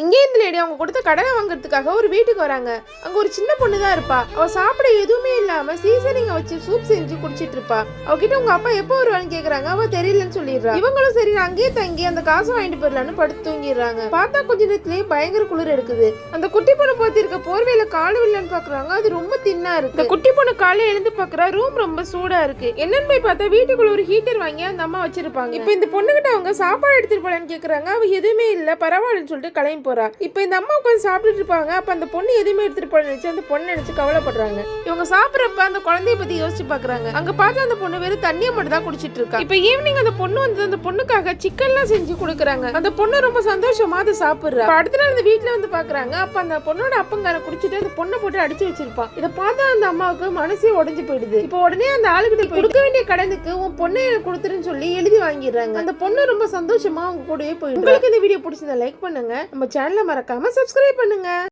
இங்கே இந்த லேடி அவங்க கொடுத்த கடனை வாங்குறதுக்காக ஒரு வீட்டுக்கு வராங்க. அங்க ஒரு சின்ன பொண்ணு தான் இருப்பா. அவ சாப்பிட எதுவுமே இல்லாம சீசனிங்க வச்சு சூப் செஞ்சு குடிச்சிட்டு இருப்பா. அவகிட்ட உங்க அப்பா எப்போ வருவான்னு கேக்குறாங்க. அவ தெரியலன்னு சொல்லிடுறா. இவங்களும் சரி அங்கேயே தங்கி அந்த காசை வாங்கிட்டு போயிடலான்னு படுத்து தூங்கிடுறாங்க. பார்த்தா கொஞ்ச நேரத்திலேயே பயங்கர குளிர் எடுக்குது. அந்த குட்டி பொண்ணு போத்தி இருக்க போர்வையில காலு வில்லன்னு பாக்குறாங்க. அது ரொம்ப தின்னா இருக்கு. இந்த குட்டி பொண்ணு காலையில எழுந்து பாக்குறா. ரூம் ரொம்ப சூடா இருக்கு. என்னன்னு போய் பார்த்தா வீட்டுக்குள்ள ஒரு ஹீட்டர் வாங்கி அந்த அம்மா வச்சிருப்பாங்க. இப்ப இந்த பொண்ணுகிட்ட அவங்க சாப்பாடு எடுத்துட்டு போலான்னு கேக்குறாங்க. அவ எதுவுமே இல்ல பரவாயில்லன்னு சொல்லிட்டு கிளம்பி போறா. இப்ப இந்த அம்மா உட்காந்து சாப்பிட்டுட்டு இருப்பாங்க. அப்ப அந்த பொண்ணு எதுவுமே எடுத்துட்டு போல நினைச்சு அந்த பொண்ணு நினைச்சு கவலைப்படுறாங்க. இவங்க சாப்பிடறப்ப அந்த குழந்தைய பத்தி யோசிச்சு பாக்குறாங்க. அங்க பார்த்து அந்த பொண்ணு வெறும் தண்ணியை மட்டும் தான் குடிச்சிட்டு இருக்கா. இப்ப ஈவினிங் அந்த பொண்ணு வந்து அந்த பொண்ணுக்காக சிக்கன்லாம் செஞ்சு கொடுக்குறாங்க. அந்த பொண்ணு ரொம்ப சந்தோஷமா அதை சாப்பிடுறா. அடுத்த நாள் இந்த வீட்டுல வந்து பாக்குறாங்க. அப்ப அந்த பொண்ணோட அப்பங்கார குடிச்சிட்டு அந்த பொண்ணை போட்டு அடிச்சு வச்சிருப்பான். இதை பார்த்தா அந்த அம்மாவுக்கு மனசே உடைஞ்சு போயிடுது. இப்ப உடனே அந்த ஆளுகிட்ட கொடுக்க வேண்டிய கடனுக்கு உன் பொண்ணை கொடுத்துருன்னு சொல்லி எழுதி வாங்கிடுறாங்க. அந்த பொண்ணு ரொம்ப சந்தோஷமா அவங்க கூடவே போயிடுது. உங்களுக்கு இந்த வீடியோ பிடிச்சதை லைக் பண்ணுங்க. நம்ம சேனலை மறக்காம சப்ஸ்கிரைப் பண்ணுங்க.